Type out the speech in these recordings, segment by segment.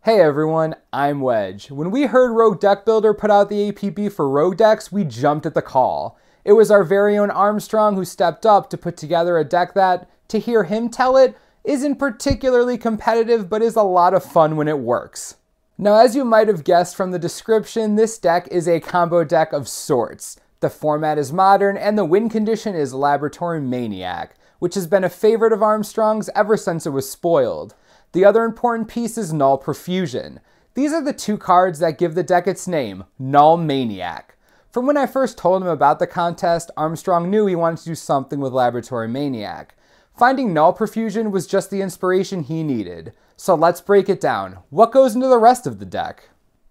Hey everyone, I'm Wedge. When we heard Rogue Deck Builder put out the APB for Rogue decks, we jumped at the call. It was our very own Armstrong who stepped up to put together a deck that, to hear him tell it, isn't particularly competitive but is a lot of fun when it works. Now, as you might have guessed from the description, this deck is a combo deck of sorts. The format is modern and the win condition is Laboratory Maniac, which has been a favorite of Armstrong's ever since it was spoiled. The other important piece is Null Profusion. These are the two cards that give the deck its name, Null Maniac. From when I first told him about the contest, Armstrong knew he wanted to do something with Laboratory Maniac. Finding Null Profusion was just the inspiration he needed. So let's break it down. What goes into the rest of the deck?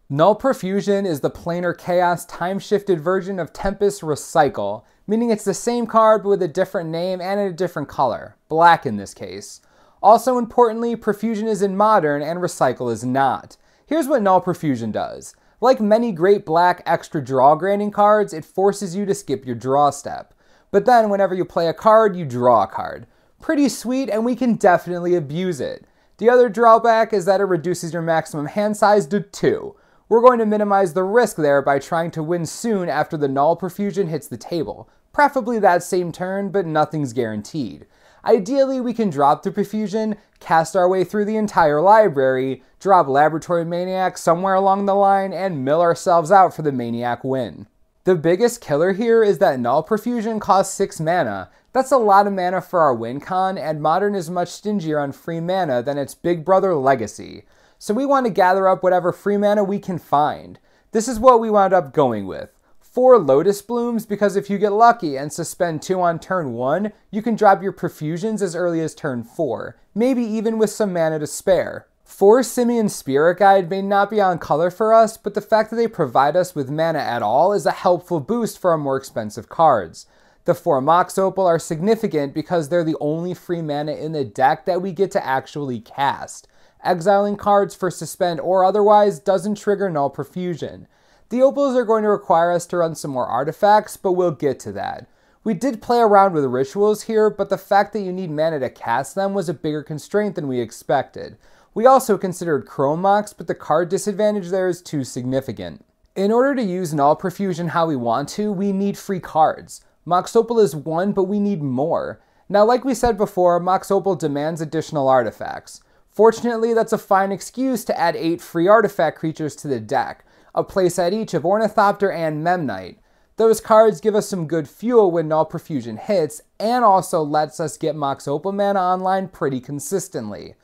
Null Profusion is the planar chaos time-shifted version of Tempest Recycle, meaning it's the same card but with a different name and in a different color, black in this case. Also importantly, Profusion is in Modern and Recycle is not. Here's what Null Profusion does. Like many great black extra draw granting cards, it forces you to skip your draw step. But then whenever you play a card, you draw a card. Pretty sweet, and we can definitely abuse it. The other drawback is that it reduces your maximum hand size to 2. We're going to minimize the risk there by trying to win soon after the Null Profusion hits the table. Preferably that same turn, but nothing's guaranteed. Ideally, we can drop the Profusion, cast our way through the entire library, drop Laboratory Maniac somewhere along the line, and mill ourselves out for the Maniac win. The biggest killer here is that Null Profusion costs 6 mana. That's a lot of mana for our win con, and Modern is much stingier on free mana than its big brother Legacy. So we want to gather up whatever free mana we can find. This is what we wound up going with. 4 Lotus Blooms, because if you get lucky and suspend 2 on turn 1, you can drop your Profusions as early as turn 4, maybe even with some mana to spare. 4 Simian Spirit Guide may not be on color for us, but the fact that they provide us with mana at all is a helpful boost for our more expensive cards. The 4 Mox Opal are significant because they're the only free mana in the deck that we get to actually cast. Exiling cards for suspend or otherwise doesn't trigger Null Profusion. The Opals are going to require us to run some more artifacts, but we'll get to that. We did play around with rituals here, but the fact that you need mana to cast them was a bigger constraint than we expected. We also considered Chrome Mox, but the card disadvantage there is too significant. In order to use Null Profusion how we want to, we need free cards. Mox Opal is one, but we need more. Now, like we said before, Mox Opal demands additional artifacts. Fortunately, that's a fine excuse to add 8 free artifact creatures to the deck, a place at each of Ornithopter and Memnite. Those cards give us some good fuel when Null Profusion hits, and also lets us get Mox Opal mana online pretty consistently.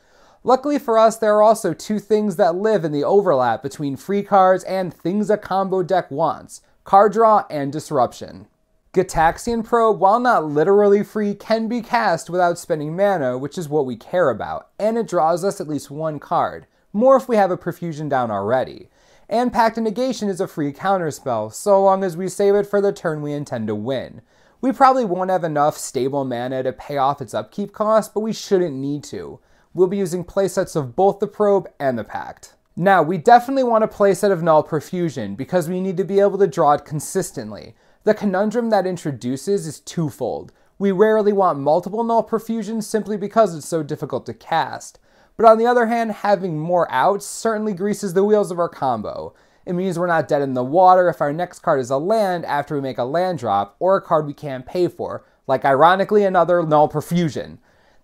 Luckily for us, there are also 2 things that live in the overlap between free cards and things a combo deck wants: card draw and disruption. Gitaxian Probe, while not literally free, can be cast without spending mana, which is what we care about, and it draws us at least 1 card, more if we have a Profusion down already. And Pact of Negation is a free counterspell, so long as we save it for the turn we intend to win. We probably won't have enough stable mana to pay off its upkeep cost, but we shouldn't need to. We'll be using playsets of both the Probe and the Pact. Now, we definitely want a playset of Null Profusion, because we need to be able to draw it consistently. The conundrum that introduces is twofold. We rarely want multiple Null Profusions simply because it's so difficult to cast. But on the other hand, having more outs certainly greases the wheels of our combo. It means we're not dead in the water if our next card is a land after we make a land drop, or a card we can't pay for, like ironically another Null Profusion.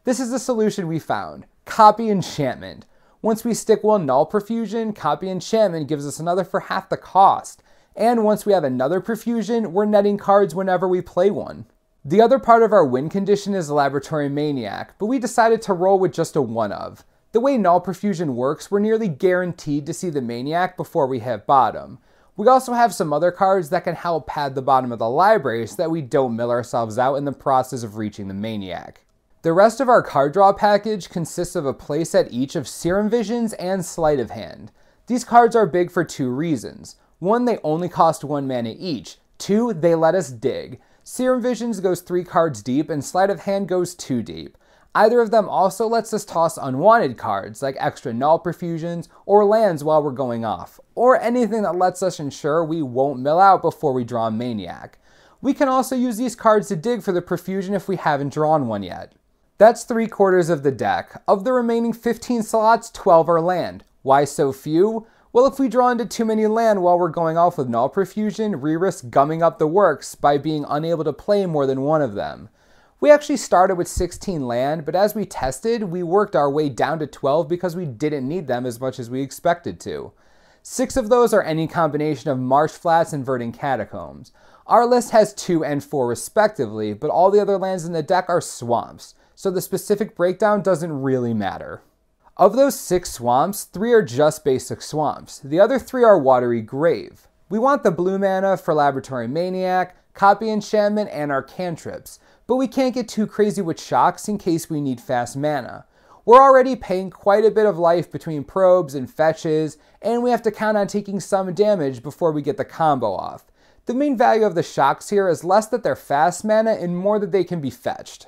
This is the solution we found: Copy Enchantment. Once we stick one Null Profusion, Copy Enchantment gives us another for half the cost. And once we have another Profusion, we're netting cards whenever we play one. The other part of our win condition is Laboratory Maniac, but we decided to roll with just a one of. The way Null Profusion works, we're nearly guaranteed to see the Maniac before we hit bottom. We also have some other cards that can help pad the bottom of the library so that we don't mill ourselves out in the process of reaching the Maniac. The rest of our card draw package consists of a playset each of Serum Visions and Sleight of Hand. These cards are big for 2 reasons. 1, they only cost 1 mana each. 2, they let us dig. Serum Visions goes 3 cards deep and Sleight of Hand goes 2 deep. Either of them also lets us toss unwanted cards like extra Null Profusions or lands while we're going off, or anything that lets us ensure we won't mill out before we draw Maniac. We can also use these cards to dig for the Profusion if we haven't drawn one yet. That's 3/4 of the deck. Of the remaining 15 slots, 12 are land. Why so few? Well, if we draw into too many land while we're going off with Null Profusion, we risk gumming up the works by being unable to play more than one of them. We actually started with 16 land, but as we tested, we worked our way down to 12 because we didn't need them as much as we expected to. 6 of those are any combination of Marsh Flats and Verdant Catacombs. Our list has 2 and 4 respectively, but all the other lands in the deck are swamps, so the specific breakdown doesn't really matter. Of those 6 swamps, 3 are just basic swamps. The other 3 are Watery Grave. We want the blue mana for Laboratory Maniac, Copy Enchantment, and our cantrips, but we can't get too crazy with shocks in case we need fast mana. We're already paying quite a bit of life between probes and fetches, and we have to count on taking some damage before we get the combo off. The main value of the shocks here is less that they're fast mana and more that they can be fetched.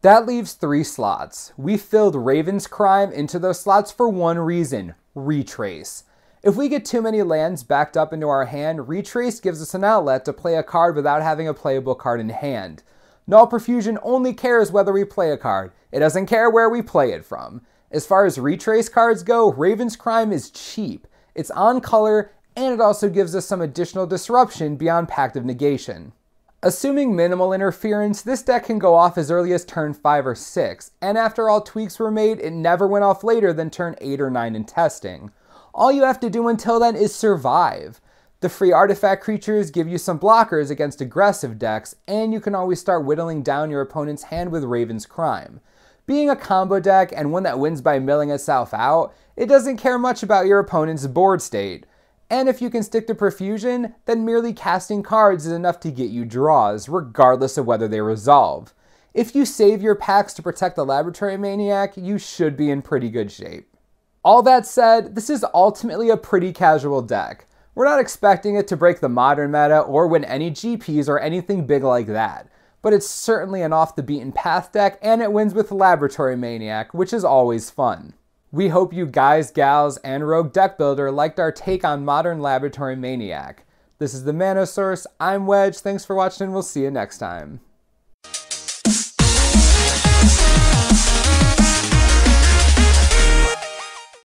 That leaves 3 slots. We filled Raven's Crime into those slots for one reason: Retrace. If we get too many lands backed up into our hand, Retrace gives us an outlet to play a card without having a playable card in hand. Null Profusion only cares whether we play a card. It doesn't care where we play it from. As far as Retrace cards go, Raven's Crime is cheap. It's on color, and it also gives us some additional disruption beyond Pact of Negation. Assuming minimal interference, this deck can go off as early as turn 5 or 6, and after all tweaks were made, it never went off later than turn 8 or 9 in testing. All you have to do until then is survive. The free artifact creatures give you some blockers against aggressive decks, and you can always start whittling down your opponent's hand with Raven's Crime. Being a combo deck and one that wins by milling itself out, it doesn't care much about your opponent's board state. And if you can stick to Profusion, then merely casting cards is enough to get you draws, regardless of whether they resolve. If you save your packs to protect the Laboratory Maniac, you should be in pretty good shape. All that said, this is ultimately a pretty casual deck. We're not expecting it to break the modern meta or win any GPs or anything big like that, but it's certainly an off-the-beaten-path deck, and it wins with Laboratory Maniac, which is always fun. We hope you guys, gals, and Rogue Deck Builder liked our take on modern Laboratory Maniac. This is the Mana Source. I'm Wedge. Thanks for watching, and we'll see you next time.